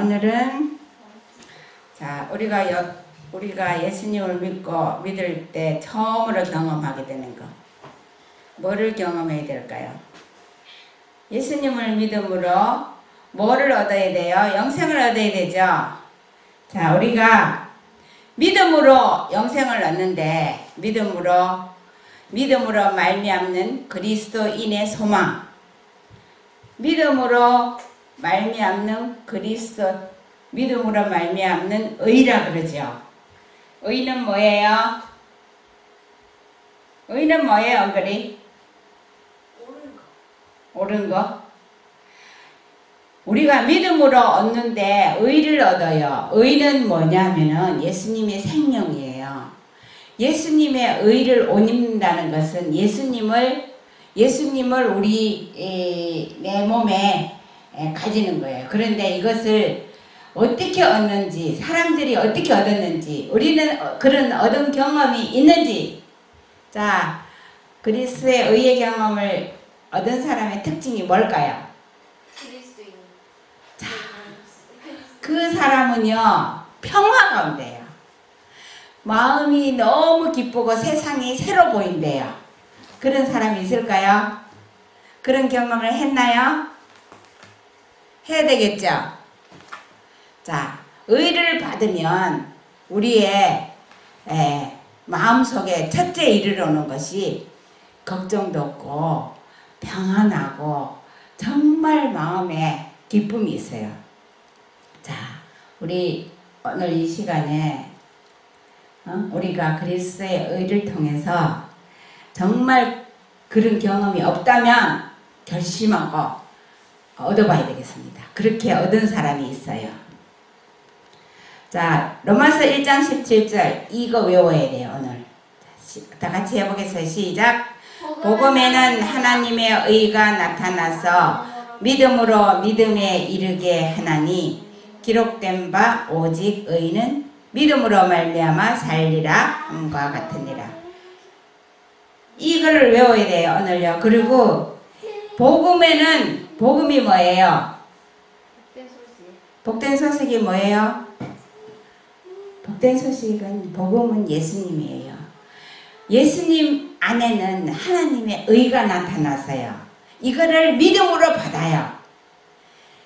오늘은 우리가 예수님을 믿을 때 처음으로 경험하게 되는 거. 뭐를 경험해야 될까요? 예수님을 믿음으로 뭐를 얻어야 돼요? 영생을 얻어야 되죠. 자, 우리가 믿음으로 영생을 얻는데 믿음으로 말미암는 그리스도인의 소망, 믿음으로 말미암는 의라 그러죠. 의는 뭐예요? 의는 뭐예요, 엉거리? 옳은 거. 우리가 믿음으로 얻는데 의를 얻어요. 의는 뭐냐면은 예수님의 생명이에요. 예수님의 의를 옷 입는다는 것은 예수님을 우리 내 몸에 가지는 거예요. 그런데 이것을 어떻게 얻는지, 사람들이 어떻게 얻었는지, 우리는 그런 얻은 경험이 있는지. 자, 그리스도의 의의 경험을 얻은 사람의 특징이 뭘까요? 자, 그 사람은요, 평화 가운데요. 마음이 너무 기쁘고 세상이 새로 보인대요. 그런 사람이 있을까요? 그런 경험을 했나요? 해야 되겠죠? 자, 의를 받으면 우리의 마음속에 첫째 이르러오는 것이 걱정도 없고 평안하고 정말 마음에 기쁨이 있어요. 자, 우리 오늘 이 시간에 우리가 그리스도의 의를 통해서 정말 그런 경험이 없다면 결심하고 얻어봐야 되겠습니다. 그렇게 얻은 사람이 있어요. 자, 로마서 1장 17절 이거 외워야 돼요. 오늘 다 같이 해보겠어요. 시작. 복음에는 하나님의 의가 나타나서 믿음으로 믿음에 이르게 하나니 기록된 바 오직 의는 믿음으로 말미암아 살리라 함과 같으니라. 이걸 외워야 돼요. 오늘요. 그리고 복음에는 복음이 뭐예요? 복된 소식이 뭐예요? 복된 소식은 복음은 예수님이에요. 예수님 안에는 하나님의 의가 나타나서요. 이거를 믿음으로 받아요.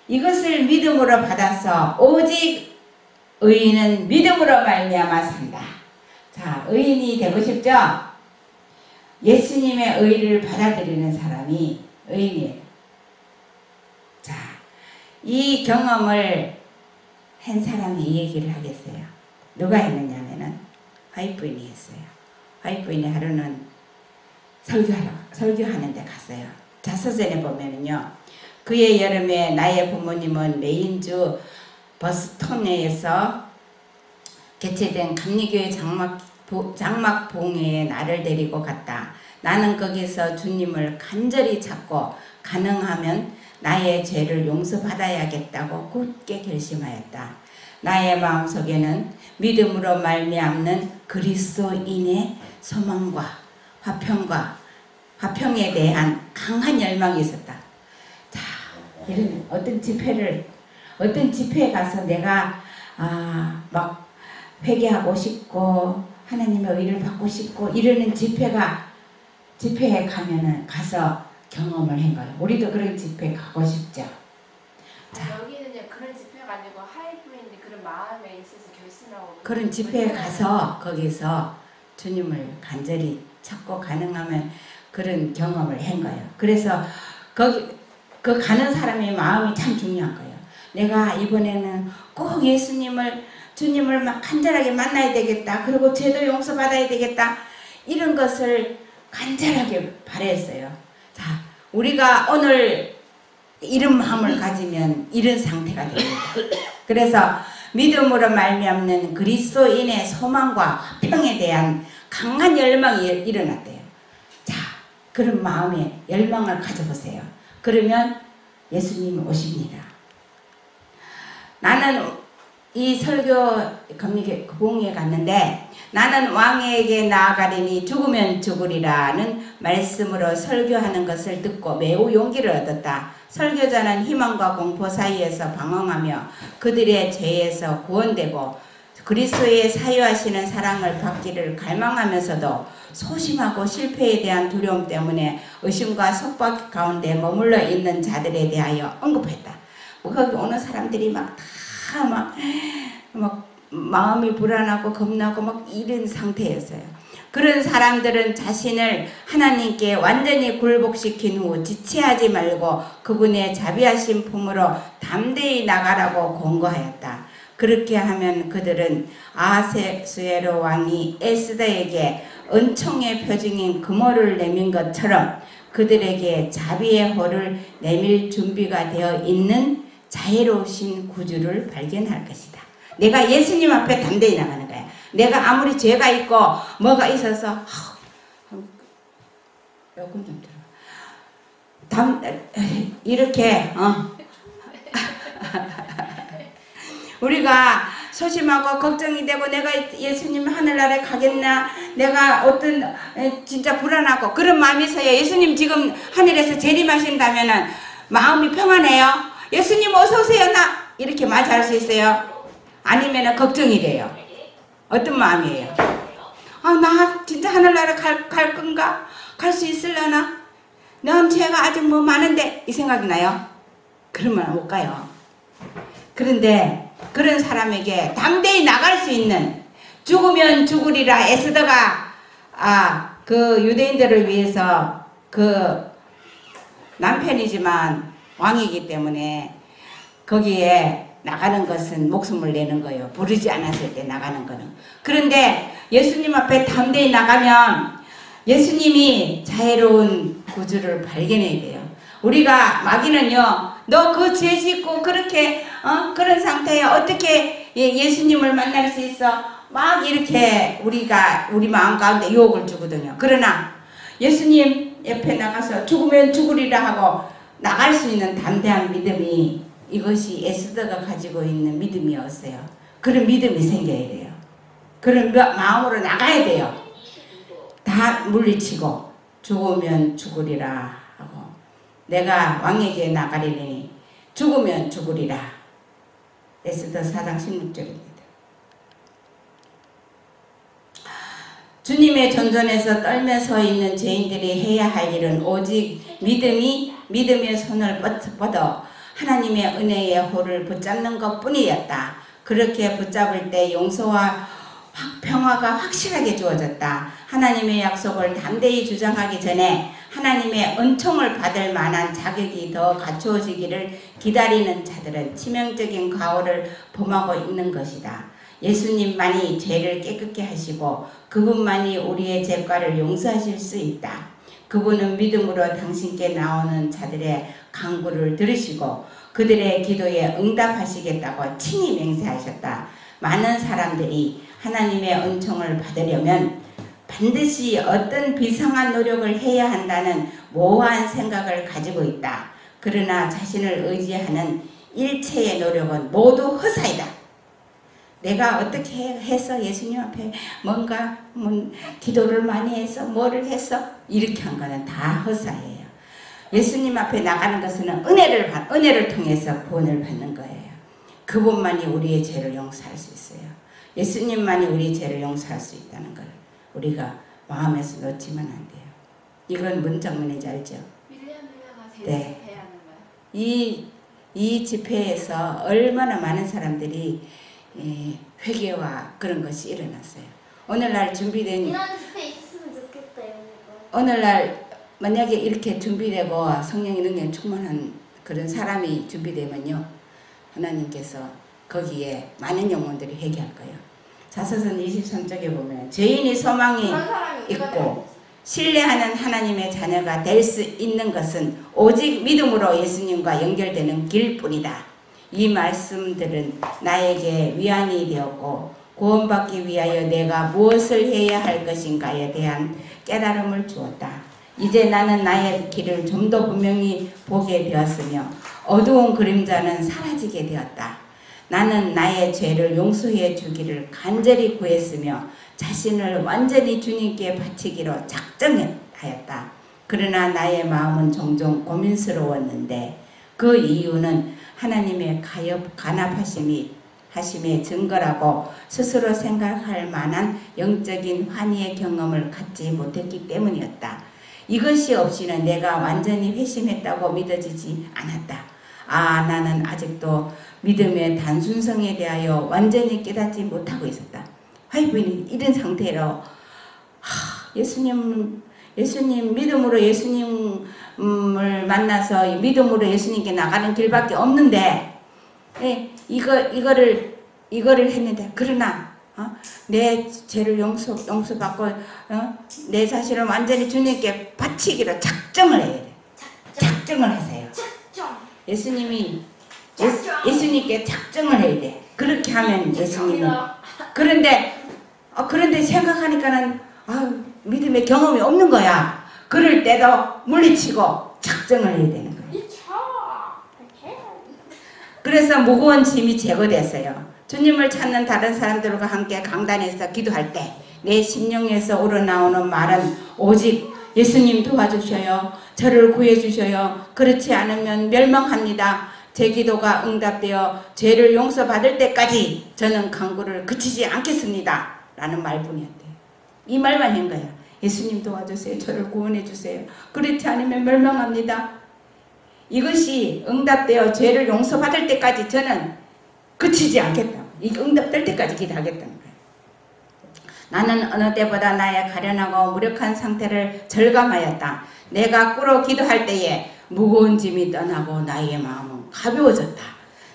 이것을 믿음으로 받아서 오직 의인은 믿음으로 말미암아 산다. 자, 의인이 되고 싶죠? 예수님의 의를 받아들이는 사람이 의인이에요. 자, 이 경험을 한 사람이 이 얘기를 하겠어요. 누가 했느냐면은 와이프인이 했어요. 와이프인이 하루는 설교하는 데 갔어요. 자서전에 보면은요, 그의 여름에 나의 부모님은 메인주 버스턴에서 개최된 감리교회 장막 봉회에 나를 데리고 갔다. 나는 거기서 주님을 간절히 찾고 가능하면 나의 죄를 용서받아야겠다고 굳게 결심하였다. 나의 마음속에는 믿음으로 말미암는 그리스도인의 소망과 화평에 대한 강한 열망이 있었다. 자, 이런 어떤 집회에 가서 내가 막 회개하고 싶고 하나님의 의를 받고 싶고 이러는 집회에 가서 경험을 한 거예요. 우리도 그런 집회에 가고 싶죠. 자, 여기는 그런 집회가 아니고 하이브인데 그런 마음에 있어서 결심하고 그런 집회에 가서 거기서 주님을 간절히 찾고 가능하면 그런 경험을 한 거예요. 그래서 그 가는 사람의 마음이 참 중요한 거예요. 내가 이번에는 꼭 주님을 막 간절하게 만나야 되겠다. 그리고 죄도 용서받아야 되겠다. 이런 것을 간절하게 바랬어요. 자, 우리가 오늘 이런 마음을 가지면 이런 상태가 됩니다. 그래서 믿음으로 말미암는 그리스도인의 소망과 화평에 대한 강한 열망이 일어났대요. 자, 그런 마음의 열망을 가져보세요. 그러면 예수님이 오십니다. 나는 이 설교 봉에 갔는데 나는 왕에게 나아가리니 죽으면 죽으리라는 말씀으로 설교하는 것을 듣고 매우 용기를 얻었다. 설교자는 희망과 공포 사이에서 방황하며 그들의 죄에서 구원되고 그리스도의 사유하시는 사랑을 받기를 갈망하면서도 소심하고 실패에 대한 두려움 때문에 의심과 속박 가운데 머물러 있는 자들에 대하여 언급했다. 거기 오는 사람들이 막 마음이 불안하고 겁나고 막 이런 상태였어요. 그런 사람들은 자신을 하나님께 완전히 굴복시킨 후 지체하지 말고 그분의 자비하신 품으로 담대히 나가라고 권고하였다. 그렇게 하면 그들은 아하수에로 왕이 에스더에게 은총의 표징인 금호를 내민 것처럼 그들에게 자비의 호를 내밀 준비가 되어 있는 자애로우신 구주를 발견할 것이다. 내가 예수님 앞에 담대히 나가는 거야. 내가 아무리 죄가 있고 뭐가 있어서 요금 좀 들어. 이렇게 우리가 소심하고 걱정이 되고 내가 예수님 하늘나라에 가겠나, 내가 어떤 진짜 불안하고 그런 마음이 있어요. 예수님 지금 하늘에서 재림하신다면은 마음이 평안해요. 예수님 어서 오세요 나 이렇게 맞이할 수 있어요? 아니면은 걱정이 돼요? 어떤 마음이에요? 나 진짜 하늘나라 갈 건가? 갈 수 있을려나? 난 죄가 아직 뭐 많은데 이 생각이 나요? 그러면 못 가요. 그런데 그런 사람에게 담대히 나갈 수 있는, 죽으면 죽으리라 에스더가 그 유대인들을 위해서 그 남편이지만 왕이기 때문에 거기에 나가는 것은 목숨을 내는 거예요. 부르지 않았을 때 나가는 거는. 그런데 예수님 앞에 담대히 나가면 예수님이 자애로운 구주를 발견해야 돼요. 우리가 마귀는요, 너 그 죄 짓고 그렇게 그런 상태에 어떻게 예수님을 만날 수 있어? 막 이렇게 우리 마음 가운데 유혹을 주거든요. 그러나 예수님 옆에 나가서 죽으면 죽으리라 하고 나갈 수 있는 담대한 믿음이, 이것이 에스더가 가지고 있는 믿음이었어요. 그런 믿음이 생겨야 돼요. 그런 마음으로 나가야 돼요. 다 물리치고 죽으면 죽으리라 하고 내가 왕에게 나가리니 죽으면 죽으리라. 에스더 4장 16절입니다. 주님의 전전에서 떨며 서 있는 죄인들이 해야 할 일은 오직 믿음의 손을 뻗어 하나님의 은혜의 호를 붙잡는 것뿐이었다. 그렇게 붙잡을 때 용서와 평화가 확실하게 주어졌다. 하나님의 약속을 담대히 주장하기 전에 하나님의 은총을 받을 만한 자격이 더 갖추어지기를 기다리는 자들은 치명적인 과오를 범하고 있는 것이다. 예수님만이 죄를 깨끗게 하시고 그분만이 우리의 죄과를 용서하실 수 있다. 그분은 믿음으로 당신께 나오는 자들의 간구를 들으시고 그들의 기도에 응답하시겠다고 친히 맹세하셨다. 많은 사람들이 하나님의 은총을 받으려면 반드시 어떤 비상한 노력을 해야 한다는 모호한 생각을 가지고 있다. 그러나 자신을 의지하는 일체의 노력은 모두 허사이다. 내가 어떻게 해서 예수님 앞에 뭔가 기도를 많이 해서 뭐를 해서 이렇게 한 거는 다 허사예요. 예수님 앞에 나가는 것은 은혜를 통해서 구원을 받는 거예요. 그분만이 우리의 죄를 용서할 수 있어요. 예수님만이 우리의 죄를 용서할 수 있다는 걸 우리가 마음에서 놓치면 안 돼요. 이건 뭔 장면인지 알죠? 윌리엄 힐러가 제일 네. 집회하는 거예요. 이 집회에서 얼마나 많은 사람들이 회개와 그런 것이 일어났어요. 오늘날 준비된 이런 집회 있었으면 좋겠다. 오늘날 만약에 이렇게 준비되고 성령의 능력에 충만한 그런 사람이 준비되면요, 하나님께서 거기에 많은 영혼들이 회개할 거예요. 자서전 23쪽에 보면 죄인이 소망이 그런 사람이 있고 신뢰하는 하나님의 자녀가 될 수 있는 것은 오직 믿음으로 예수님과 연결되는 길뿐이다. 이 말씀들은 나에게 위안이 되었고 구원받기 위하여 내가 무엇을 해야 할 것인가에 대한 깨달음을 주었다. 이제 나는 나의 길을 좀 더 분명히 보게 되었으며 어두운 그림자는 사라지게 되었다. 나는 나의 죄를 용서해 주기를 간절히 구했으며 자신을 완전히 주님께 바치기로 작정하였다. 그러나 나의 마음은 종종 고민스러웠는데 그 이유는 하나님의 하심의 증거라고 스스로 생각할 만한 영적인 환희의 경험을 갖지 못했기 때문이었다. 이것이 없이는 내가 완전히 회심했다고 믿어지지 않았다. 나는 아직도 믿음의 단순성에 대하여 완전히 깨닫지 못하고 있었다. 화이트는 이런 상태로 예수님 믿음으로 예수님을 만나서 믿음으로 예수님께 나가는 길밖에 없는데 이거를 했는데 그러나 내 죄를 용서받고 내 자신을 완전히 주님께 바치기로 작정을 해야 돼. 작정을 하세요. 예수님께 작정을 해야 돼. 그렇게 하면 예수님은 그런데 생각하니까는 믿음의 경험이 없는 거야. 그럴 때도 물리치고 작정을 해야 되는 거야. 그래서 무거운 짐이 제거됐어요. 주님을 찾는 다른 사람들과 함께 강단에서 기도할 때 내 심령에서 우러나오는 말은 오직 예수님 도와주셔요. 저를 구해주셔요. 그렇지 않으면 멸망합니다. 제 기도가 응답되어 죄를 용서받을 때까지 저는 간구를 그치지 않겠습니다. 라는 말뿐이었대요. 이 말만 한 거야. 예수님 도와주세요. 저를 구원해주세요. 그렇지 않으면 멸망합니다. 이것이 응답되어 죄를 용서받을 때까지 저는 그치지 않겠다. 이 응답될 때까지 기도하겠다는 거예요. 나는 어느 때보다 나의 가련하고 무력한 상태를 절감하였다. 내가 꿇어 기도할 때에 무거운 짐이 떠나고 나의 마음은 가벼워졌다.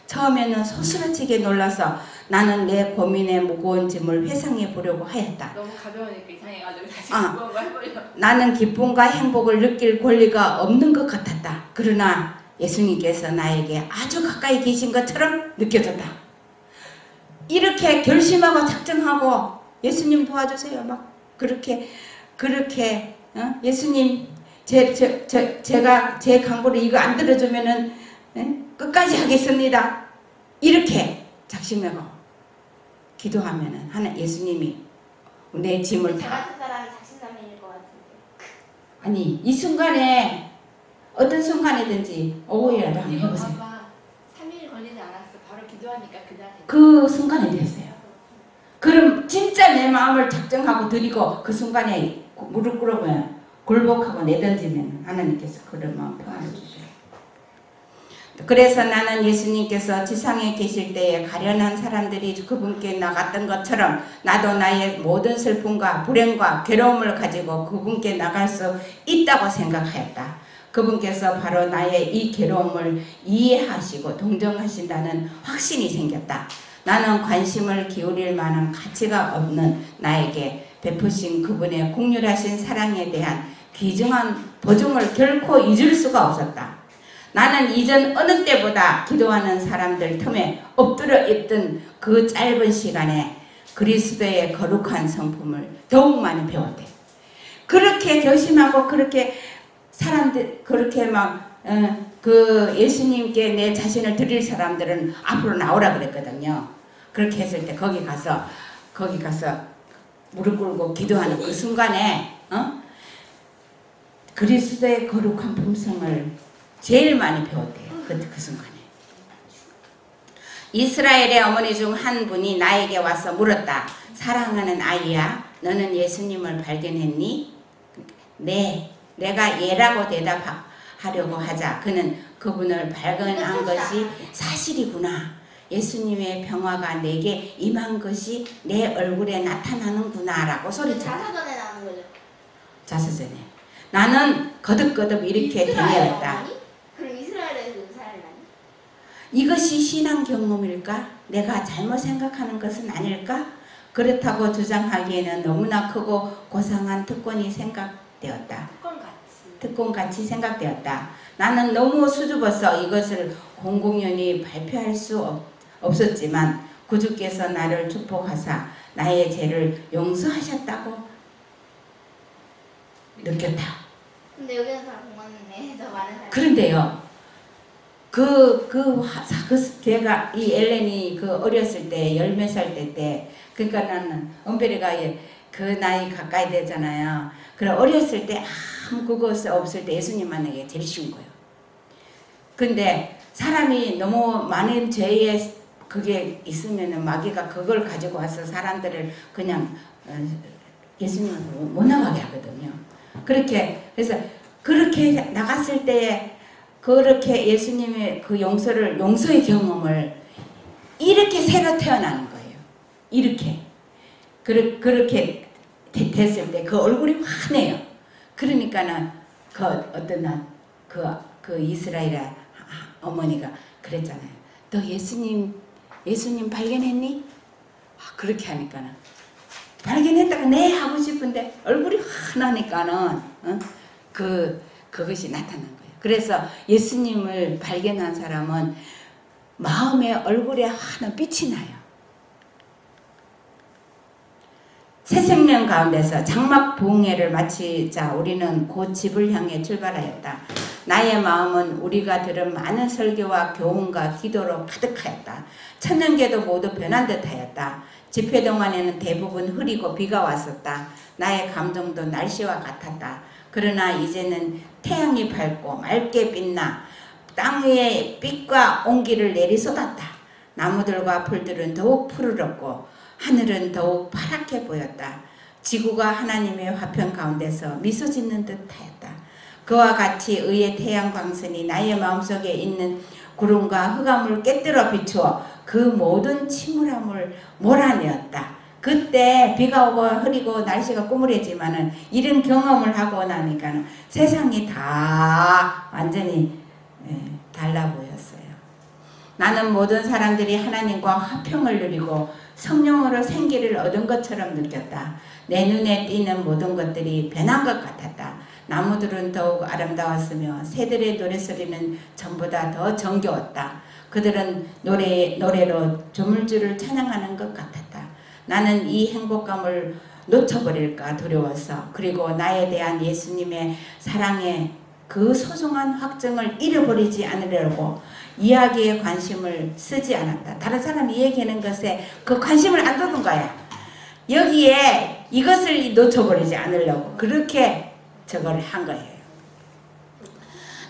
처음에는 소스라치게 놀라서 나는 내 고민의 무거운 짐을 회상해 보려고 하였다. 너무 가벼우니까 이상해가지고 다시 무거운 거 해보려고. 나는 기쁨과 행복을 느낄 권리가 없는 것 같았다. 그러나 예수님께서 나에게 아주 가까이 계신 것처럼 느껴졌다. 이렇게 결심하고 작정하고 예수님 도와주세요. 막 그렇게 예수님 제가 제 강구를 이거 안 들어주면은 끝까지 하겠습니다. 이렇게 작심하고 기도하면은 예수님이 내 짐을 저 다. 같은 사람이 자신감일 것 같은데. 아니 이 순간에 어떤 순간이든지 오해라도 한번 이거 해보세요. 봐봐. 3일 걸리지 않았어. 바로 기도하니까 그날 됐어. 그 순간에 되었어요. 그럼 진짜 내 마음을 작정하고 드리고 그 순간에 무릎 꿇으면 굴복하고 내던지면 하나님께서 그런 마음 평안을 주셔요. 그래서 나는 예수님께서 지상에 계실 때에 가련한 사람들이 그분께 나갔던 것처럼 나도 나의 모든 슬픔과 불행과 괴로움을 가지고 그분께 나갈 수 있다고 생각하였다. 그분께서 바로 나의 이 괴로움을 이해하시고 동정하신다는 확신이 생겼다. 나는 관심을 기울일 만한 가치가 없는 나에게 베푸신 그분의 공률하신 사랑에 대한 귀중한 보증을 결코 잊을 수가 없었다. 나는 이전 어느 때보다 기도하는 사람들 틈에 엎드려 있던 그 짧은 시간에 그리스도의 거룩한 성품을 더욱 많이 배웠대. 그렇게 결심하고 그렇게 사람들 그렇게 그 예수님께 내 자신을 드릴 사람들은 앞으로 나오라 그랬거든요. 그렇게 했을 때 거기 가서 무릎 꿇고 기도하는 그 순간에 그리스도의 거룩한 품성을 제일 많이 배웠대요. 그 순간에. 이스라엘의 어머니 중 한 분이 나에게 와서 물었다. 사랑하는 아이야, 너는 예수님을 발견했니? 네, 내가 예라고 대답하려고 하자 그는 그분을 발견한 것이 사실이구나. 예수님의 평화가 내게 임한 것이 내 얼굴에 나타나는구나 라고 소리쳤다. 자서전에 나오는 거죠. 자서전에. 나는 거듭거듭 이렇게 되뇌었다. 그럼 이스라엘에서 사람이 아니? 이것이 신앙 경험일까? 내가 잘못 생각하는 것은 아닐까? 그렇다고 주장하기에는 너무나 크고 고상한 특권이 생각되었다. 특권같이 생각되었다. 나는 너무 수줍어서 이것을 공공연히 발표할 수 없었지만 구주께서 나를 축복하사 나의 죄를 용서하셨다고 느꼈다. 근데 여기는 다 공원이네. 더 많은 사람. 그런데요. 그 걔가 이 엘렌이 그 어렸을 때 열 몇 살 때 그러니까 나는 은별이가 그 나이 가까이 되잖아요. 그래 어렸을 때 아무 그거 없을 때 예수님 만나는 게 제일 쉬운 거예요. 근데 사람이 너무 많은 죄에 그게 있으면은 마귀가 그걸 가지고 와서 사람들을 그냥 예수님을 못 나가게 하거든요. 그래서 그렇게 나갔을 때 그렇게 예수님의 그 용서의 경험을 이렇게 새로 태어나는 거예요. 이렇게. 그렇게 됐을 때 그 얼굴이 환해요. 그러니까는 그 어떤 날 그 이스라엘 어머니가 그랬잖아요. 너 예수님 발견했니? 그렇게 하니까는 발견했다가 네 하고 싶은데 얼굴이 환하니까는 그것이 나타난 거예요. 그래서 예수님을 발견한 사람은 마음에 얼굴에 환한 빛이 나요. 새 생명 가운데서 장막 부흥회를 마치자 우리는 곧 집을 향해 출발하였다. 나의 마음은 우리가 들은 많은 설교와 교훈과 기도로 가득하였다. 천년계도 모두 변한 듯하였다. 집회 동안에는 대부분 흐리고 비가 왔었다. 나의 감정도 날씨와 같았다. 그러나 이제는 태양이 밝고 맑게 빛나 땅 위에 빛과 온기를 내리쏟았다. 나무들과 풀들은 더욱 푸르렀고 하늘은 더욱 파랗게 보였다. 지구가 하나님의 화평 가운데서 미소 짓는 듯하였다. 그와 같이 의의 태양 광선이 나의 마음속에 있는 구름과 흑암을 깨뜨려 비추어 그 모든 침울함을 몰아내었다. 그때 비가 오고 흐리고 날씨가 꾸물해지만은 이런 경험을 하고 나니까는 세상이 다 완전히 달라 보였어요. 나는 모든 사람들이 하나님과 화평을 누리고 성령으로 생기를 얻은 것처럼 느꼈다. 내 눈에 띄는 모든 것들이 변한 것 같았다. 나무들은 더욱 아름다웠으며 새들의 노래소리는 전보다 더 정겨웠다. 그들은 노래로 조물주를 찬양하는 것 같았다. 나는 이 행복감을 놓쳐버릴까 두려워서 그리고 나에 대한 예수님의 사랑의 그 소중한 확증을 잃어버리지 않으려고 이야기에 관심을 쓰지 않았다. 다른 사람이 얘기하는 것에 그 관심을 안 두는 거야. 여기에 이것을 놓쳐버리지 않으려고 그렇게 저걸 한 거예요.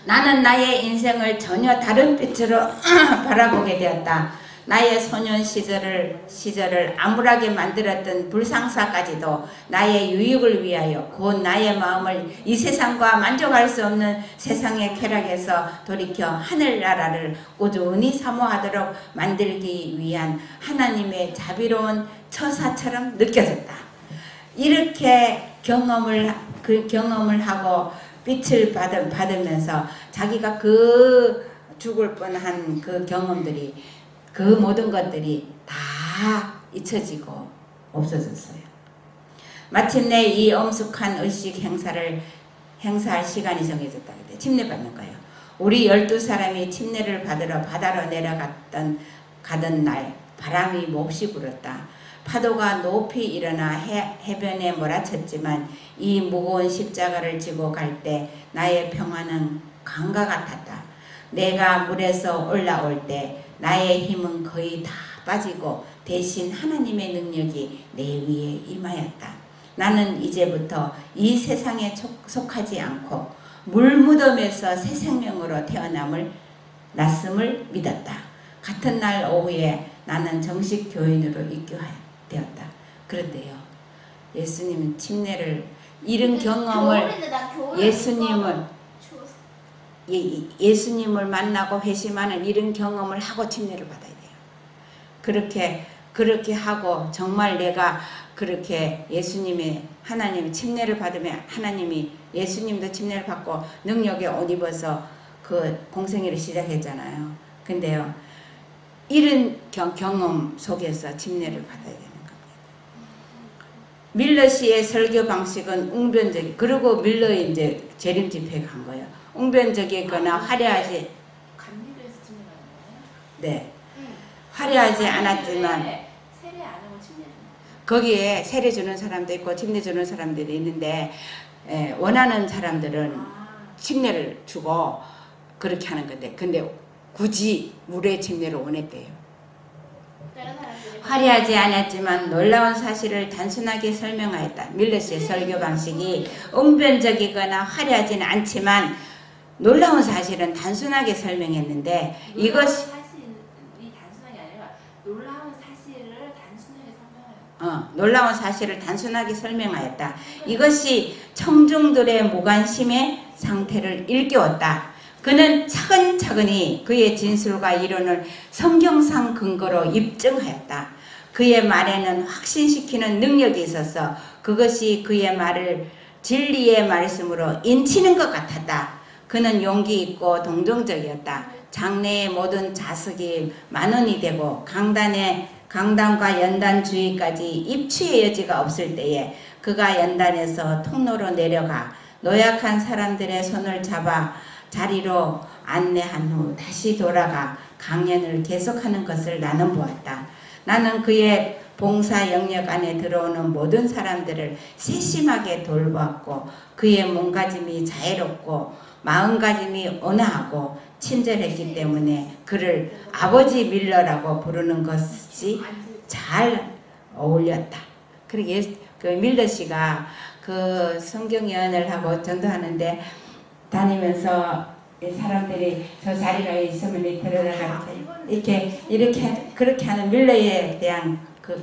나는 나의 인생을 전혀 다른 빛으로 바라보게 되었다. 나의 소년 시절을 암울하게 만들었던 불상사까지도 나의 유익을 위하여 곧 나의 마음을 이 세상과 만족할 수 없는 세상의 쾌락에서 돌이켜 하늘나라를 꾸준히 사모하도록 만들기 위한 하나님의 자비로운 처사처럼 느껴졌다. 이렇게 경험을 하고 빛을 받으면서 자기가 그 죽을 뻔한 그 경험들이 그 모든 것들이 다 잊혀지고 없어졌어요. 마침내 이 엄숙한 의식 행사할 시간이 정해졌다. 침례받는 거예요. 우리 12사람이 침례를 받으러 바다로 가던 날 바람이 몹시 불었다. 파도가 높이 일어나 해변에 몰아쳤지만 이 무거운 십자가를 지고 갈 때 나의 평화는 강과 같았다. 내가 물에서 올라올 때 나의 힘은 거의 다 빠지고 대신 하나님의 능력이 내 위에 임하였다. 나는 이제부터 이 세상에 속하지 않고 물무덤에서 새 생명으로 났음을 믿었다. 같은 날 오후에 나는 정식 교인으로 입교되었다. 그런데요, 예수님은 침례를 이런 경험을 예수님을 만나고 회심하는 이런 경험을 하고 침례를 받아야 돼요. 그렇게 하고 정말 내가 그렇게 하나님의 침례를 받으면 하나님이 예수님도 침례를 받고 능력에 옷 입어서 그 공생애를 시작했잖아요. 근데요, 이런 경험 속에서 침례를 받아야 되는 겁니다. 밀러 씨의 설교 방식은 웅변적, 그리고 밀러 이제 재림 집회 간 거예요. 웅변적이거나 화려하지. 감리교에서 침례 받는 거예요? 네. 화려하지 않았지만 세례 안 하고 침례. 거기에 세례 주는 사람도 있고 침례 주는 사람들이 있는데 원하는 사람들은 침례를 주고 그렇게 하는 건데, 근데 굳이 물의 침례를 원했대요. 다른 사람들이 화려하지 않았지만 놀라운 사실을 단순하게 설명하였다. 밀러스의 설교 방식이 웅변적이거나 화려하지는 않지만 놀라운 사실은 단순하게 설명했는데 이것이 사실이 단순한 게 아니라 놀라운 사실을 단순하게 설명해요. 놀라운 사실을 단순하게 설명하였다. 이것이 청중들의 무관심의 상태를 일깨웠다. 그는 차근차근히 그의 진술과 이론을 성경상 근거로 입증하였다. 그의 말에는 확신시키는 능력이 있어서 그것이 그의 말을 진리의 말씀으로 인치는 것 같았다. 그는 용기 있고 동정적이었다. 장래의 모든 자석이 만원이 되고 강단과 연단 주위까지 입추의 여지가 없을 때에 그가 연단에서 통로로 내려가 노약한 사람들의 손을 잡아 자리로 안내한 후 다시 돌아가 강연을 계속하는 것을 나는 보았다. 나는 그의 봉사 영역 안에 들어오는 모든 사람들을 세심하게 돌보았고 그의 몸가짐이 자애롭고 마음가짐이 온화하고 친절했기 때문에 그를 아버지 밀러라고 부르는 것이 잘 어울렸다. 그리고 그 밀러 씨가 그 성경 예언을 하고 전도하는데 다니면서 사람들이 저 자리가 있으면 들어가 이렇게 그렇게 하는 밀러에 대한 그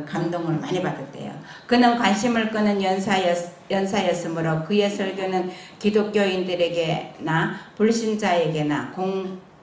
감동을 많이 받았대요. 그는 관심을 끄는 연사였으므로 그의 설교는 기독교인들에게나 불신자에게나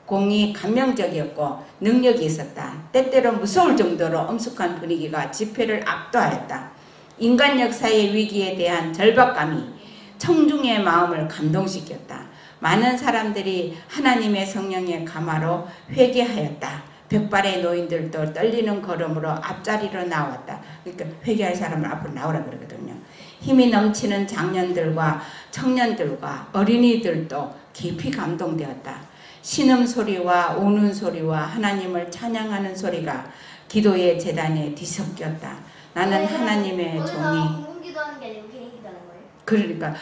공이 감명적이었고 능력이 있었다. 때때로 무서울 정도로 엄숙한 분위기가 집회를 압도하였다. 인간 역사의 위기에 대한 절박감이 청중의 마음을 감동시켰다. 많은 사람들이 하나님의 성령의 감화로 회개하였다. 백발의 노인들도 떨리는 걸음으로 앞자리로 나왔다. 그러니까 회개할 사람을 앞으로 나오라 그러거든요. 힘이 넘치는 장년들과 청년들과 어린이들도 깊이 감동되었다. 신음소리와 우는 소리와 하나님을 찬양하는 소리가 기도의 재단에 뒤섞였다. 나는 하나님의 종이 공공 기도하는 게 아니고 개인 기도하는 거예요? 그러니까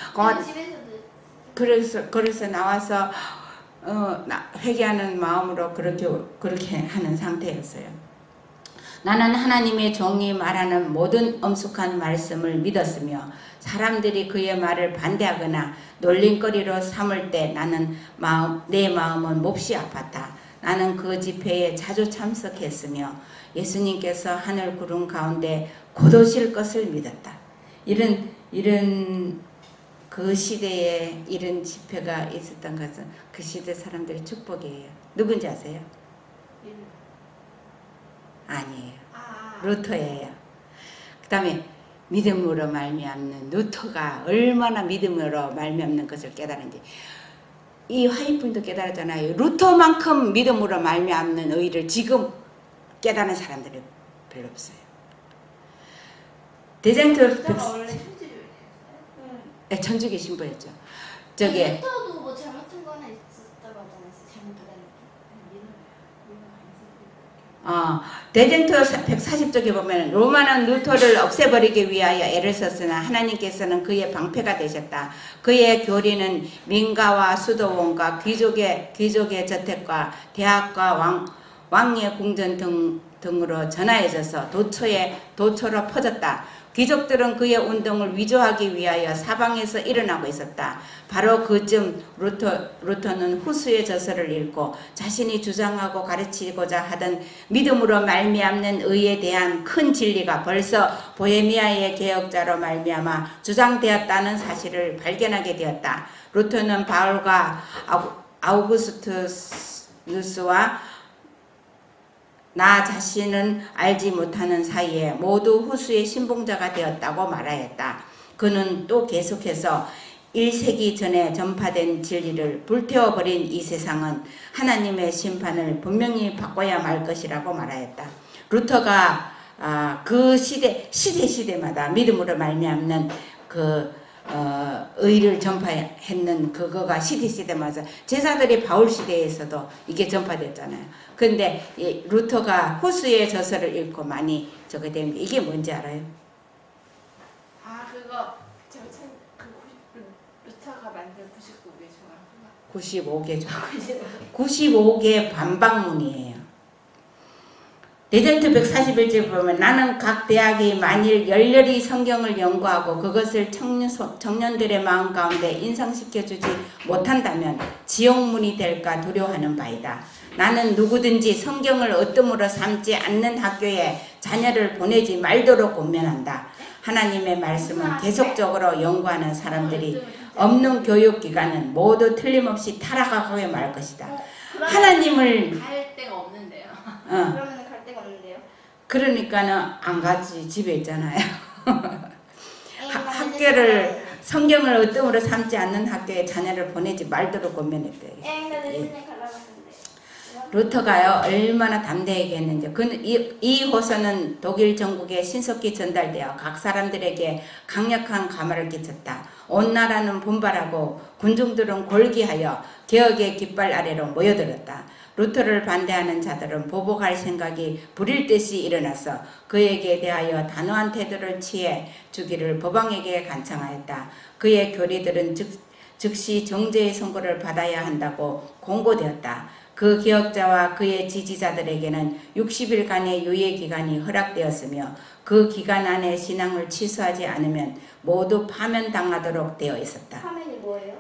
집에서도 그래서 나와서 회개하는 마음으로 그렇게 하는 상태였어요. 나는 하나님의 종이 말하는 모든 엄숙한 말씀을 믿었으며 사람들이 그의 말을 반대하거나 놀림거리로 삼을 때 내 마음은 몹시 아팠다. 나는 그 집회에 자주 참석했으며 예수님께서 하늘 구름 가운데 곧 오실 것을 믿었다. 이런 그 시대에 이런 집회가 있었던 것은 그 시대 사람들의 축복이에요. 누군지 아세요? 아니에요. 루터예요. 그 다음에 믿음으로 말미암는 루터가 얼마나 믿음으로 말미암는 것을 깨달은지 이 화이트분도 깨달았잖아요. 루터만큼 믿음으로 말미암는 의를 지금 깨달은 사람들이 별로 없어요. 대장터 원래 천주교였어요? 천주교 신부였죠. 루터도 뭐 잘못한 거 하나 있었다고 하잖아요. 잘못하다는 대쟁투 140쪽에 보면 로마는 루터를 없애버리기 위하여 애를 썼으나 하나님께서는 그의 방패가 되셨다. 그의 교리는 민가와 수도원과 귀족의 저택과 대학과 왕의 궁전 등으로 전하여져서 도처로 퍼졌다. 귀족들은 그의 운동을 위조하기 위하여 사방에서 일어나고 있었다. 바로 그쯤 루터는 후수의 저서를 읽고 자신이 주장하고 가르치고자 하던 믿음으로 말미암는 의에 대한 큰 진리가 벌써 보헤미아의 개혁자로 말미암아 주장되었다는 사실을 발견하게 되었다. 루터는 바울과 아우구스투스와 나 자신은 알지 못하는 사이에 모두 후수의 신봉자가 되었다고 말하였다. 그는 또 계속해서 1세기 전에 전파된 진리를 불태워버린 이 세상은 하나님의 심판을 분명히 받고야 말 것이라고 말하였다. 루터가 그 시대마다 믿음으로 말미암는 의를 전파했는 그거가 시대마다 제사들이 바울 시대에서도 이게 전파됐잖아요. 근데 루터가 후수의 저서를 읽고 많이 저거 됩니다. 이게 뭔지 알아요? 그거 루터가 만든 99개 중앙 95개죠. 95개 반박문이에요. 레전트 141제 보면 나는 각 대학이 만일 열렬히 성경을 연구하고 그것을 청년들의 마음 가운데 인상시켜주지 못한다면 지옥문이 될까 두려워하는 바이다. 나는 누구든지 성경을 어뜸으로 삼지 않는 학교에 자녀를 보내지 말도록 권면한다. 하나님의 말씀은 계속적으로 연구하는 사람들이 없는 교육기관은 모두 틀림없이 타락하게 말 것이다. 하나님을 갈 데가 없는데요. 그러면 갈 데가 없는데요. 그러니까는 안 가지 집에 있잖아요. 학교를 성경을 어뜸으로 삼지 않는 학교에 자녀를 보내지 말도록 권면했대요. 나도 예전에 가려고 했는데. 루터가요 얼마나 담대하게 했는지. 이 호소는 독일 전국에 신속히 전달되어 각 사람들에게 강력한 감화를 끼쳤다. 온 나라는 분발하고 군중들은 골기하여 개혁의 깃발 아래로 모여들었다. 루터를 반대하는 자들은 보복할 생각이 불일 듯이 일어나서 그에게 대하여 단호한 태도를 취해 주기를 법왕에게 간청하였다. 그의 교리들은 즉시 정죄의 선고를 받아야 한다고 공고되었다. 그 기억자와 그의 지지자들에게는 60일간의 유예기간이 허락되었으며 그 기간 안에 신앙을 취소하지 않으면 모두 파면당하도록 되어 있었다. 화면이 뭐예요?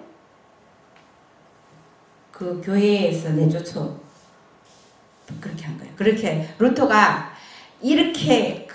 그 교회에서 내쫓아 그렇게 한 거예요. 그렇게 루터가 이렇게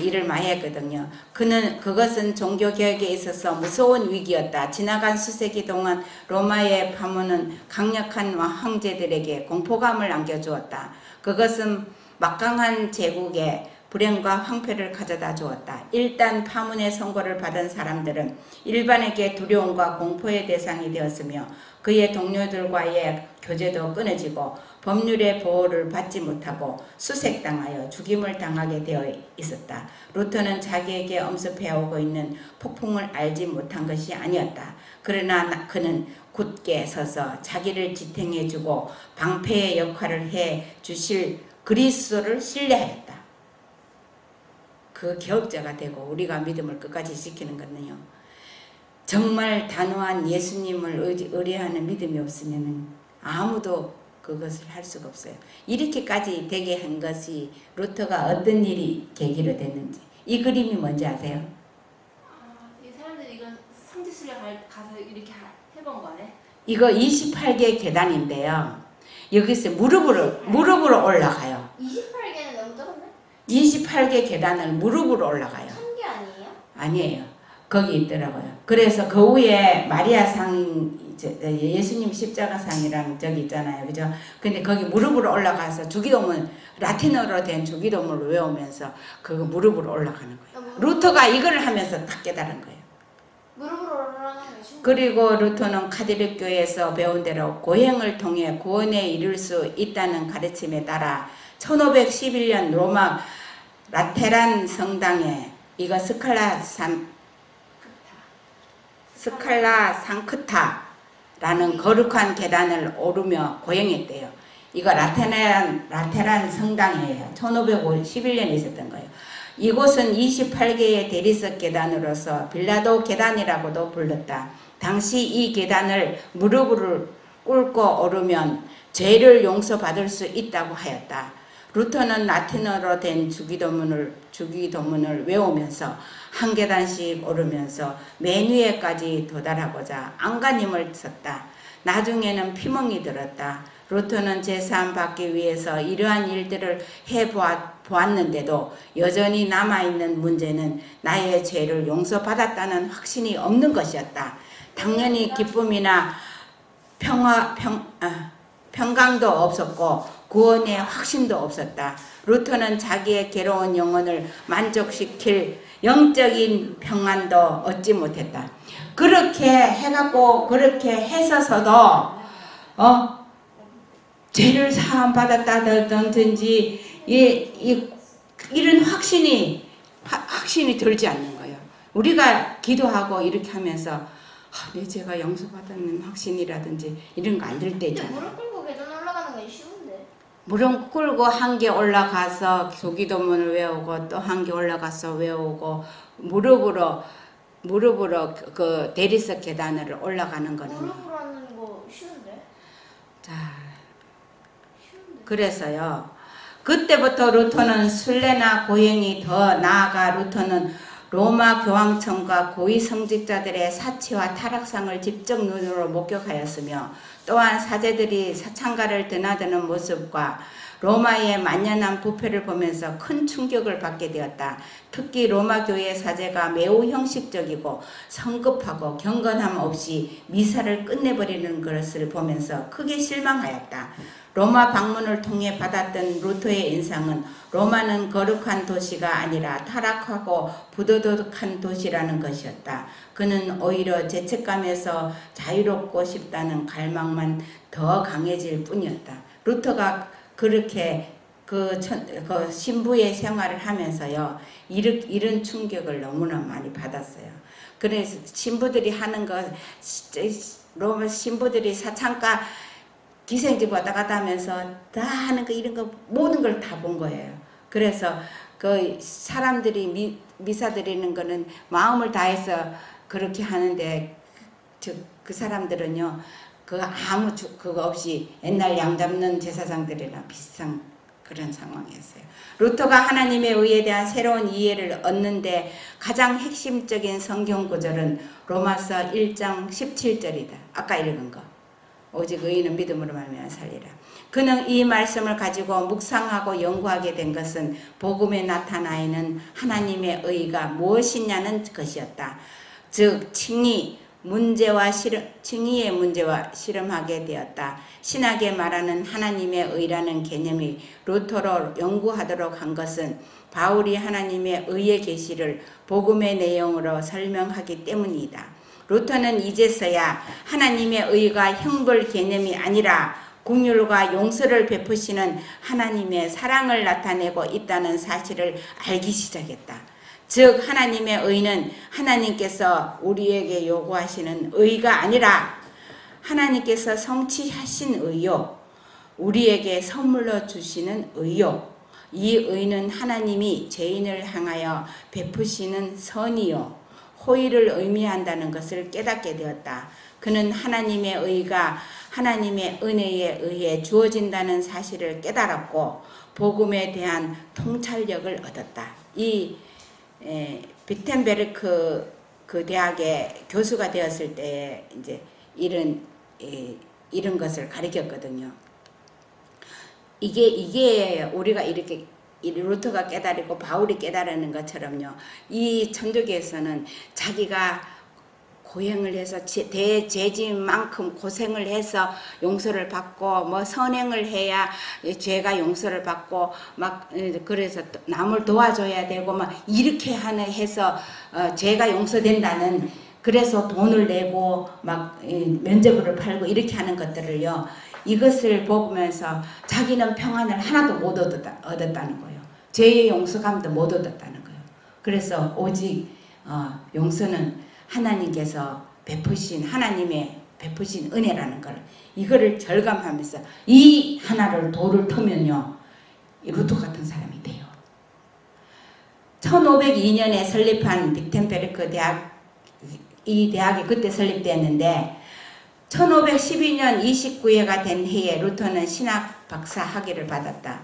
일을 많이 했거든요. 그것은 종교 개혁에 있어서 무서운 위기였다. 지나간 수세기 동안 로마의 파문은 강력한 황제들에게 공포감을 안겨주었다. 그것은 막강한 제국에 불행과 황폐를 가져다 주었다. 일단 파문의 선고를 받은 사람들은 일반에게 두려움과 공포의 대상이 되었으며 그의 동료들과의 교제도 끊어지고 법률의 보호를 받지 못하고 수색당하여 죽임을 당하게 되어 있었다. 루터는 자기에게 엄습해오고 있는 폭풍을 알지 못한 것이 아니었다. 그러나 그는 굳게 서서 자기를 지탱해주고 방패의 역할을 해주실 그리스도를 신뢰하였다. 그 개혁자가 되고 우리가 믿음을 끝까지 지키는 것은요. 정말 단호한 예수님을 의뢰하는 믿음이 없으면 아무도 그것을 할 수가 없어요. 이렇게까지 되게 한 것이 루터가 어떤 일이 계기로 됐는지. 이 그림이 뭔지 아세요? 이 사람들이 이건 성지순례 가서 이렇게 해본 거네. 이거 28개 계단인데요. 여기서 무릎으로 올라가요. 28개는 너무 적은데? 28개 계단을 무릎으로 올라가요. 1000개 아니에요? 아니에요. 거기 있더라고요. 그래서 그 위에 마리아상, 예수님 십자가상이랑 저기 있잖아요. 그죠? 근데 거기 무릎으로 올라가서 주기도문, 라틴어로 된 주기도문을 외우면서 그 무릎으로 올라가는 거예요. 루터가 이걸 하면서 딱 깨달은 거예요. 무릎으로 올라가는 거죠? 그리고 루터는 카톨릭 교회에서 배운 대로 고행을 통해 구원에 이를 수 있다는 가르침에 따라 1511년 로마 라테란 성당에 이거 스칼라 상크타라는 거룩한 계단을 오르며 고행했대요. 이거 라테란 성당이에요. 1511년에 있었던 거예요. 이곳은 28개의 대리석 계단으로서 빌라도 계단이라고도 불렀다. 당시 이 계단을 무릎을 꿇고 오르면 죄를 용서받을 수 있다고 하였다. 루터는 라틴어로 된 주기도문을 외우면서 한 계단씩 오르면서 맨 위에까지 도달하고자 안간힘을 썼다. 나중에는 피멍이 들었다. 루터는 제사함 받기 위해서 이러한 일들을 해보았는데도 여전히 남아있는 문제는 나의 죄를 용서받았다는 확신이 없는 것이었다. 당연히 기쁨이나 평강도 없었고 구원의 확신도 없었다. 루터는 자기의 괴로운 영혼을 만족시킬 영적인 평안도 얻지 못했다. 그렇게 해갖고 그렇게 했어서도 죄를 사함 받았다든지 이런 확신이 들지 않는 거예요. 우리가 기도하고 이렇게 하면서 내 죄가 용서받았는 확신이라든지 이런 거 안 들 때 있잖아요. 무릎 꿇고 계단 올라가는 건 쉬운데. 무릎 꿇고 한 개 올라가서 주기도문을 외우고 또 한 개 올라가서 외우고 무릎으로 그 대리석 계단을 올라가는 거는 무릎으로 하는 거 쉬운데? 자, 쉬운데? 그래서요. 그때부터 루터는 순례나 고행이 더 나아가 루터는 로마 교황청과 고위 성직자들의 사치와 타락상을 직접 눈으로 목격하였으며 또한 사제들이 사창가를 드나드는 모습과 로마의 만연한 부패를 보면서 큰 충격을 받게 되었다. 특히 로마 교회 사제가 매우 형식적이고 성급하고 경건함 없이 미사를 끝내버리는 것을 보면서 크게 실망하였다. 로마 방문을 통해 받았던 루터의 인상은 로마는 거룩한 도시가 아니라 타락하고 부도덕한 도시라는 것이었다. 그는 오히려 죄책감에서 자유롭고 싶다는 갈망만 더 강해질 뿐이었다. 루터가 그렇게 그 신부의 생활을 하면서요, 이런 충격을 너무나 많이 받았어요. 그래서 신부들이 하는 거, 로마 신부들이 사창가 기생집 왔다 갔다 하면서 다 하는 거 이런 거 모든 걸 다 본 거예요. 그래서 그 사람들이 미사 드리는 거는 마음을 다해서 그렇게 하는데 그 사람들은요 그 아무 그거 없이 옛날 양 잡는 제사장들이랑 비슷한 그런 상황이었어요. 루터가 하나님의 의에 대한 새로운 이해를 얻는데 가장 핵심적인 성경 구절은 로마서 1장 17절이다. 아까 읽은 거. 오직 의인은 믿음으로 말미암아 살리라. 그는 이 말씀을 가지고 묵상하고 연구하게 된 것은 복음에 나타나 있는 하나님의 의가 무엇이냐는 것이었다. 즉 칭의의 문제와 실험하게 되었다. 신학에 말하는 하나님의 의라는 개념이 루터로 연구하도록 한 것은 바울이 하나님의 의의 계시를 복음의 내용으로 설명하기 때문이다. 루터는 이제서야 하나님의 의가 형벌 개념이 아니라 긍휼과 용서를 베푸시는 하나님의 사랑을 나타내고 있다는 사실을 알기 시작했다. 즉 하나님의 의는 하나님께서 우리에게 요구하시는 의가 아니라 하나님께서 성취하신 의요, 우리에게 선물로 주시는 의요, 이 의는 하나님이 죄인을 향하여 베푸시는 선이요 호의를 의미한다는 것을 깨닫게 되었다. 그는 하나님의 의가 하나님의 은혜에 의해 주어진다는 사실을 깨달았고 복음에 대한 통찰력을 얻었다. 이 비텐베르크 그 대학의 교수가 되었을 때 이제 이런 것을 가르쳤거든요. 이게 우리가 이렇게 루터가 깨달고 바울이 깨달는 것처럼요. 이 천주교에서는 자기가 고행을 해서 대죄진만큼 고생을 해서 용서를 받고 뭐 선행을 해야 죄가 용서를 받고 막 그래서 남을 도와줘야 되고 막 이렇게 해서 죄가 용서된다는 그래서 돈을 내고 막 면죄부를 팔고 이렇게 하는 것들을요. 이것을 보면서 자기는 평안을 하나도 못 얻었다는 거예요. 죄의 용서감도 못 얻었다는 거예요. 그래서 오직 용서는 하나님께서 베푸신 하나님의 베푸신 은혜라는 걸 이거를 절감하면서 이 하나를 돌을 터면요. 루터 같은 사람이 돼요. 1502년에 설립한 비텐베르크 대학 이 대학이 그때 설립되었는데 1512년 29회가 된 해에 루터는 신학 박사 학위를 받았다.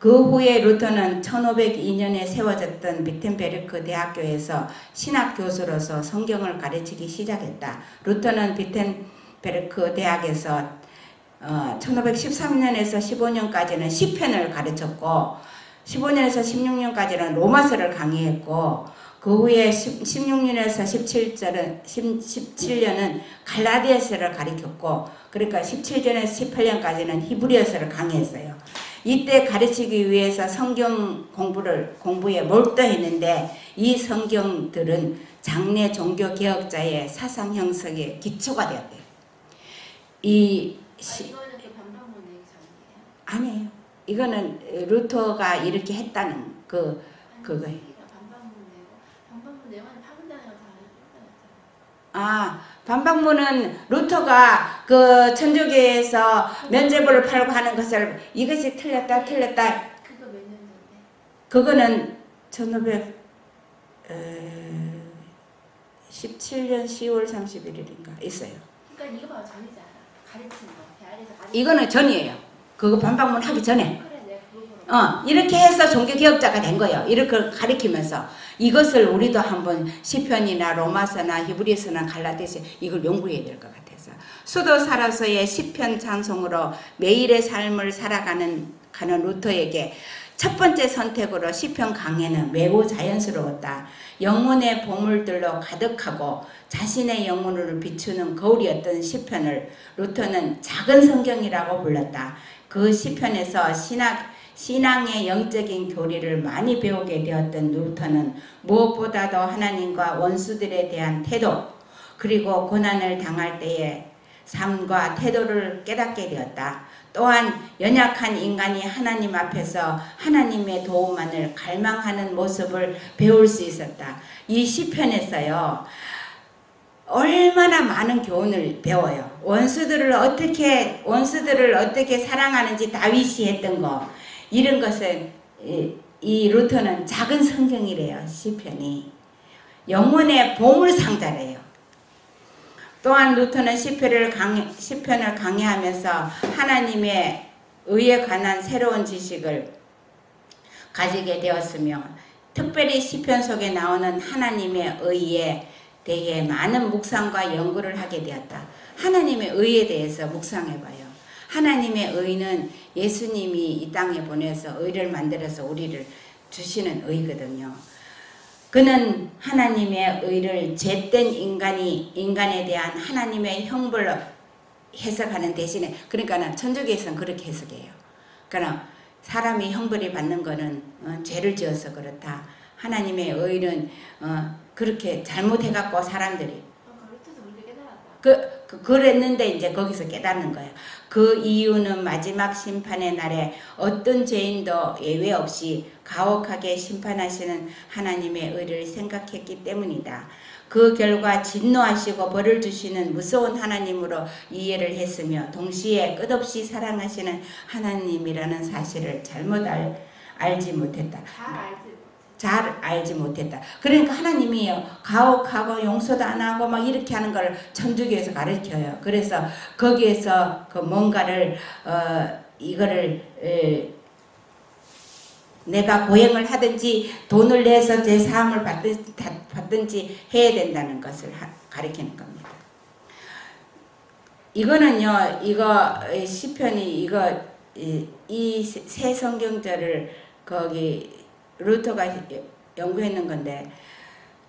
그 후에 루터는 1502년에 세워졌던 비텐베르크 대학교에서 신학 교수로서 성경을 가르치기 시작했다. 루터는 비텐베르크 대학에서 1513년에서 15년까지는 시편을 가르쳤고 15년에서 16년까지는 로마서를 강의했고 그 후에 16년에서 17년은 갈라디아서를 가르쳤고 그러니까 17년에서 18년까지는 히브리어서를 강의했어요. 이때 가르치기 위해서 성경 공부에 몰두했는데 이 성경들은 장래 종교 개혁자의 사상 형성의 기초가 되었대요. 이거는 그 반박문 얘기 전이에요? 아니에요. 이거는 루터가 이렇게 했다는 그거예요. 반박문 내용은 파문단이가 다 했잖아요. 반박문은 루터가 그 천주교에서 면죄부를 팔고 하는 것을 이것이 틀렸다. 그거 몇 년 전에? 그거는 1517년 10월 31일인가 있어요. 그러니까 이거 봐요. 전이잖아. 가르치는 거. 대안에서 가르치는 이거는 전이에요. 그거 반박문 하기 전에. 그래, 내가 그거 보러 이렇게 해서 종교개혁자가 된 거예요. 이렇게 가리키면서 이것을 우리도 한번 시편이나 로마서나 히브리서나 갈라디아서 이걸 연구해야 될 것 같아서 수도 살아서의 시편 찬송으로 매일의 삶을 살아가는 루터에게 첫 번째 선택으로 시편 강해는 매우 자연스러웠다. 영혼의 보물들로 가득하고 자신의 영혼을 비추는 거울이었던 시편을 루터는 작은 성경이라고 불렀다. 그 시편에서 신앙의 영적인 교리를 많이 배우게 되었던 루터는 무엇보다도 하나님과 원수들에 대한 태도 그리고 고난을 당할 때의 삶과 태도를 깨닫게 되었다. 또한 연약한 인간이 하나님 앞에서 하나님의 도움만을 갈망하는 모습을 배울 수 있었다. 이 시편에서요. 얼마나 많은 교훈을 배워요. 원수들을 어떻게 사랑하는지 다윗이 했던 거 이런 것은 이 루터는 작은 성경이래요. 시편이 영혼의 보물 상자래요. 또한 루터는 시편을 강해하면서 하나님의 의에 관한 새로운 지식을 가지게 되었으며 특별히 시편 속에 나오는 하나님의 의에 대해 많은 묵상과 연구를 하게 되었다. 하나님의 의에 대해서 묵상해봐요. 하나님의 의는 예수님이 이 땅에 보내서 의를 만들어서 우리를 주시는 의거든요. 그는 하나님의 의를 죄된 인간에 대한 하나님의 형벌로 해석하는 대신에 그러니까 천주교에서는 그렇게 해석해요. 그러니까 사람이 형벌이 받는 거는 죄를 지어서 그렇다. 하나님의 의는 그렇게 잘못해갖고 사람들이 루터도 우리 깨달았다. 그랬는데 이제 거기서 깨닫는 거예요. 그 이유는 마지막 심판의 날에 어떤 죄인도 예외 없이 가혹하게 심판하시는 하나님의 의를 생각했기 때문이다. 그 결과 진노하시고 벌을 주시는 무서운 하나님으로 이해를 했으며 동시에 끝없이 사랑하시는 하나님이라는 사실을 잘못 알지 못했다. 잘 알지 못했다. 그러니까 하나님이요 가혹하고 용서도 안 하고 막 이렇게 하는 걸 천주교에서 가르쳐요. 그래서 거기에서 그 뭔가를 이거를 내가 고행을 하든지 돈을 내서 제 사함을 받든지 해야 된다는 것을 가르치는 겁니다. 이거는요 이거 시편이 이 새 성경절을 거기 루터가 연구했는 건데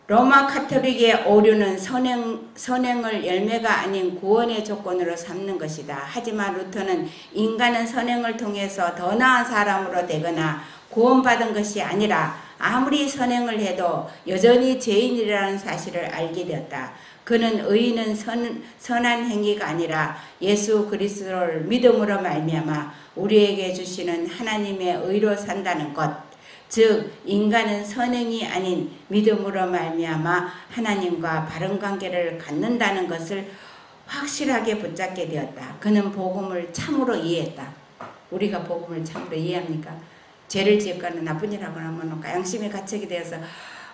로마 카톨릭의 오류는 선행을 열매가 아닌 구원의 조건으로 삼는 것이다. 하지만 루터는 인간은 선행을 통해서 더 나은 사람으로 되거나 구원받은 것이 아니라 아무리 선행을 해도 여전히 죄인이라는 사실을 알게 되었다. 그는 의인은 선한 행위가 아니라 예수 그리스도를 믿음으로 말미암아 우리에게 주시는 하나님의 의로 산다는 것 즉 인간은 선행이 아닌 믿음으로 말미암아 하나님과 바른 관계를 갖는다는 것을 확실하게 붙잡게 되었다. 그는 복음을 참으로 이해했다. 우리가 복음을 참으로 이해합니까? 죄를 지었거나 나쁜 일 하거나 하면 양심의 가책이 되어서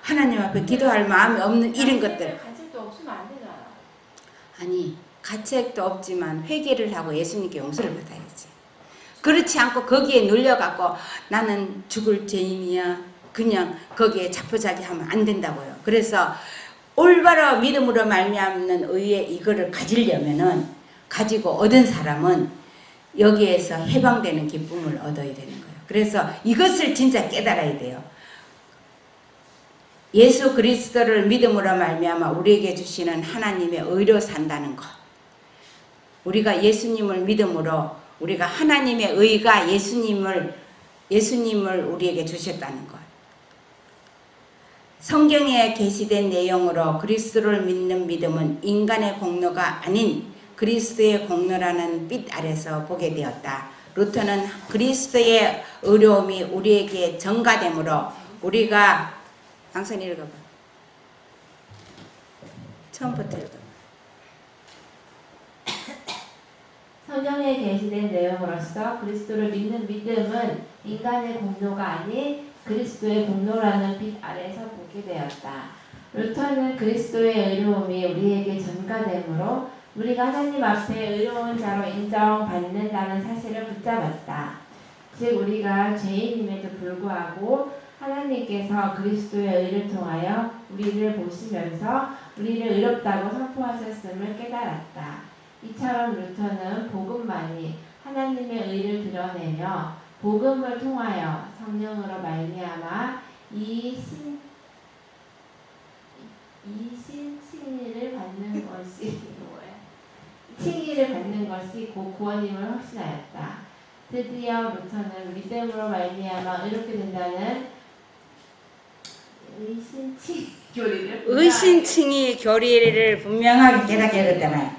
하나님 앞에 기도할 마음이 없는 이런 것들. 가책도 없으면 안 되잖아. 아니 가책도 없지만 회개를 하고 예수님께 용서를 받아야지. 그렇지 않고 거기에 눌려갖고 나는 죽을 죄인이야. 그냥 거기에 자포자기하면 안 된다고요. 그래서 올바로 믿음으로 말미암는 의에 이거를 가지려면은 가지고 얻은 사람은 여기에서 해방되는 기쁨을 얻어야 되는 거예요. 그래서 이것을 진짜 깨달아야 돼요. 예수 그리스도를 믿음으로 말미암아 우리에게 주시는 하나님의 의로 산다는 것. 우리가 예수님을 믿음으로 우리가 하나님의 의가 예수님을 우리에게 주셨다는 것. 성경에 게시된 내용으로 그리스도를 믿는 믿음은 인간의 공로가 아닌 그리스도의 공로라는 빛 아래서 보게 되었다. 루터는 그리스도의 의로움이 우리에게 전가되므로 우리가 강선 읽어봐. 처음부터 읽어봐. 성경에 게시된 내용으로서 그리스도를 믿는 믿음은 인간의 공로가 아닌 그리스도의 공로라는 빛 아래서 보게 되었다. 루터는 그리스도의 의로움이 우리에게 전가되므로 우리가 하나님 앞에 의로운 자로 인정받는다는 사실을 붙잡았다. 즉 우리가 죄인임에도 불구하고 하나님께서 그리스도의 의를 통하여 우리를 보시면서 우리를 의롭다고 선포하셨음을 깨달았다. 이처럼 루터는 복음만이 하나님의 의를 드러내며 복음을 통하여 성령으로 말미암아 이 칭의를 받는 것이 칭의를 받는 것이 곧 구원임을 확신하였다. 드디어 루터는 믿음으로 말미암아 의롭게 된다는 의신칭의 교리를 분명하게 깨닫게 됐잖아요.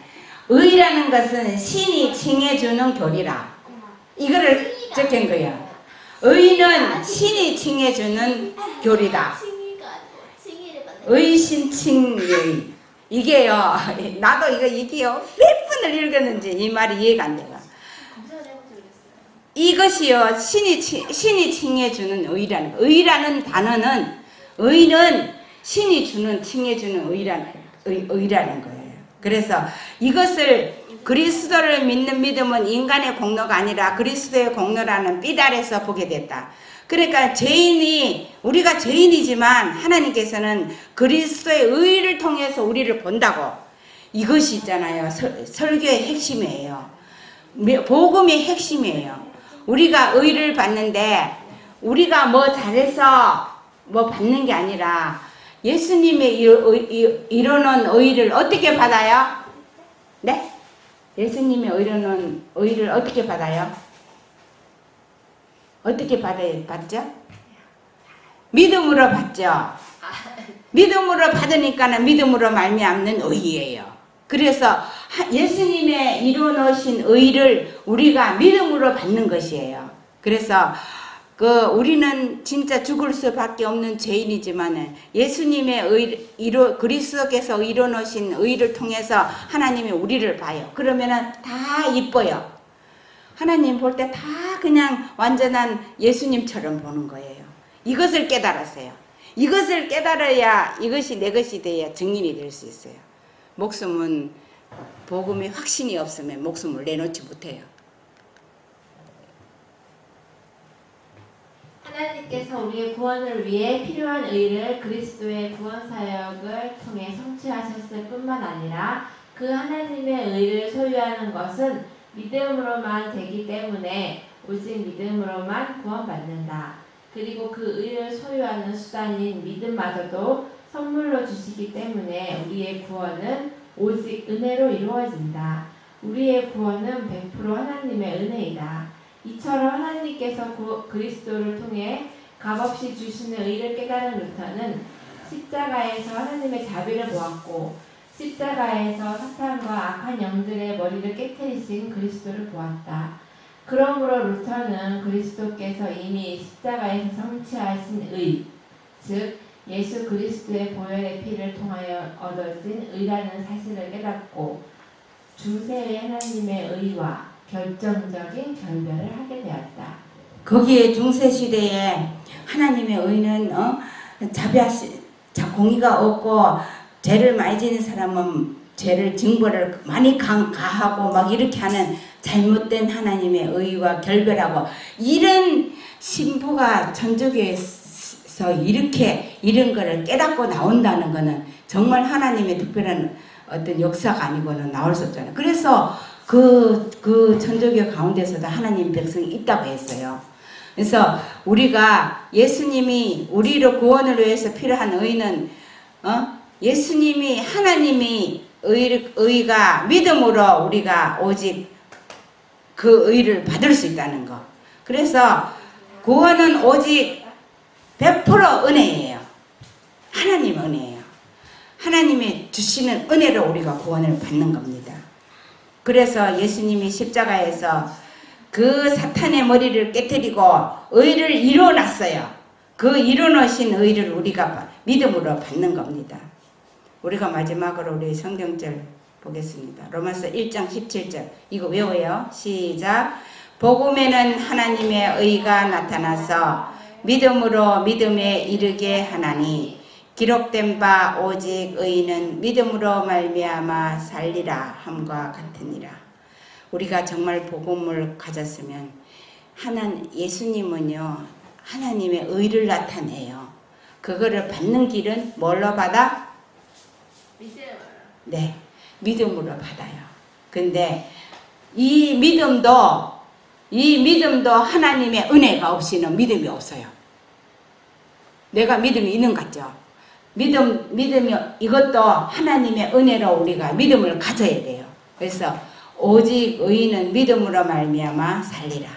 의라는 것은 신이 칭해주는 교리라. 이거를 적힌 거야. 의는 신이 칭해주는 교리다. 칭의가 아니고 칭의를 받는 의신칭의. 이게요. 나도 이게요. 몇 번을 읽었는지 이 말이 이해가 안 돼요. 검색을 해보지 그랬어요. 이것이요. 신이 칭해주는 의라는 거. 의라는 단어는 의는 신이 칭해주는 의라는 거예요. 그래서 이것을 그리스도를 믿는 믿음은 인간의 공로가 아니라 그리스도의 공로라는 빛 아래서 보게 됐다. 그러니까 우리가 죄인이지만 하나님께서는 그리스도의 의를 통해서 우리를 본다고. 이것이 있잖아요. 설교의 핵심이에요. 복음의 핵심이에요. 우리가 의를 받는데 우리가 뭐 잘해서 뭐 받는 게 아니라 예수님의 이루는 의를 어떻게 받아요? 네? 예수님의 이루는 의를 어떻게 받아요? 어떻게 받죠? 믿음으로 받죠. 믿음으로 받으니까는 믿음으로 말미암는 의예요. 그래서 예수님의 이루어놓으신 의를 우리가 믿음으로 받는 것이에요. 그래서 우리는 진짜 죽을 수밖에 없는 죄인이지만 예수님의 그리스도께서 이루어놓으신 의를 통해서 하나님이 우리를 봐요. 그러면은 다 이뻐요. 하나님 볼 때 다 그냥 완전한 예수님처럼 보는 거예요. 이것을 깨달았어요. 이것을 깨달아야 이것이 내 것이 돼야 증인이 될 수 있어요. 목숨은 복음의 확신이 없으면 목숨을 내놓지 못해요. 하나님께서 우리의 구원을 위해 필요한 의를 그리스도의 구원 사역을 통해 성취하셨을 뿐만 아니라 그 하나님의 의를 소유하는 것은 믿음으로만 되기 때문에 오직 믿음으로만 구원받는다. 그리고 그 의를 소유하는 수단인 믿음마저도 선물로 주시기 때문에 우리의 구원은 오직 은혜로 이루어진다. 우리의 구원은 100% 하나님의 은혜이다. 이처럼 하나님께서 그리스도를 통해 값없이 주시는 의를 깨달은 루터는 십자가에서 하나님의 자비를 보았고 십자가에서 사탄과 악한 영들의 머리를 깨트리신 그리스도를 보았다. 그러므로 루터는 그리스도께서 이미 십자가에서 성취하신 의, 즉 예수 그리스도의 보혈의 피를 통하여 얻어진 의라는 사실을 깨닫고 중세의 하나님의 의와 결정적인 결별을 하게 되었다. 거기에 중세시대에 하나님의 의는 공의가 없고 죄를 많이 지는 사람은 죄를 징벌을 많이 가하고 막 이렇게 하는 잘못된 하나님의 의와 결별하고 이런 신부가 천주교에서 이런 거를 깨닫고 나온다는 거는 정말 하나님의 특별한 어떤 역사가 아니고는 나올 수 없잖아요. 그래서 그 천주교 가운데서도 하나님 백성이 있다고 했어요. 그래서 우리가 예수님이 우리를 구원을 위해서 필요한 의는 예수님이 하나님이 의가 믿음으로 우리가 오직 그 의를 받을 수 있다는 거. 그래서 구원은 오직 100% 은혜예요. 하나님 은혜예요. 하나님이 주시는 은혜로 우리가 구원을 받는 겁니다. 그래서 예수님이 십자가에서 그 사탄의 머리를 깨뜨리고 의를 이루어놨어요. 그 이루어놓으신 의를 우리가 믿음으로 받는 겁니다. 우리가 마지막으로 우리 성경절 보겠습니다. 로마서 1장 17절 이거 외워요. 시작. 복음에는 하나님의 의가 나타나서 믿음으로 믿음에 이르게 하나니 기록된 바 오직 의인은 믿음으로 말미암아 살리라 함과 같으니라. 우리가 정말 복음을 가졌으면 예수님은요 하나님의 의를 나타내요. 그거를 받는 길은 뭘로 받아? 믿음으로. 네, 믿음으로 받아요. 근데 이 믿음도 하나님의 은혜가 없이는 믿음이 없어요. 내가 믿음이 있는 것 같죠? 믿음이 이것도 하나님의 은혜로 우리가 믿음을 가져야 돼요. 그래서 오직 의인은 믿음으로 말미암아 살리라.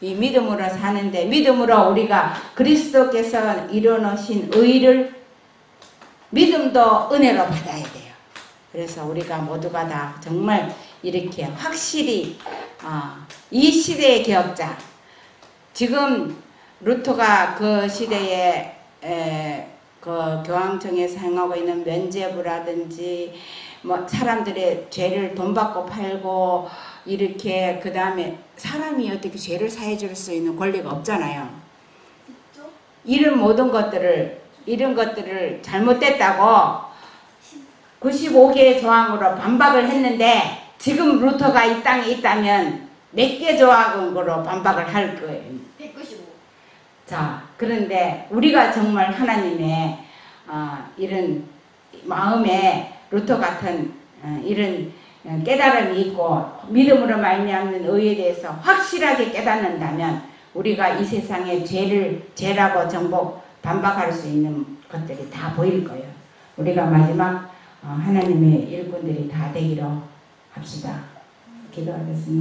이 믿음으로 사는데 믿음으로 우리가 그리스도께서 이뤄놓으신 의를 믿음도 은혜로 받아야 돼요. 그래서 우리가 모두가 다 정말 이렇게 확실히 이 시대의 개혁자, 지금 루터가 그 시대에 그 교황청에서 행하고 있는 면죄부라든지 뭐 사람들의 죄를 돈 받고 팔고 이렇게 그 다음에 사람이 어떻게 죄를 사해 줄 수 있는 권리가 없잖아요. 있죠? 이런 것들을 잘못됐다고 95개의 조항으로 반박을 했는데 지금 루터가 이 땅에 있다면 몇 개 조항으로 반박을 할 거예요. 195. 자, 그런데 우리가 정말 하나님의 이런 마음에 루터 같은 이런 깨달음이 있고 믿음으로 말미암는 의에 대해서 확실하게 깨닫는다면 우리가 이 세상에 죄라고 반박할 수 있는 것들이 다 보일 거예요. 우리가 마지막 하나님의 일꾼들이 다 되기로 합시다. 기도하겠습니다.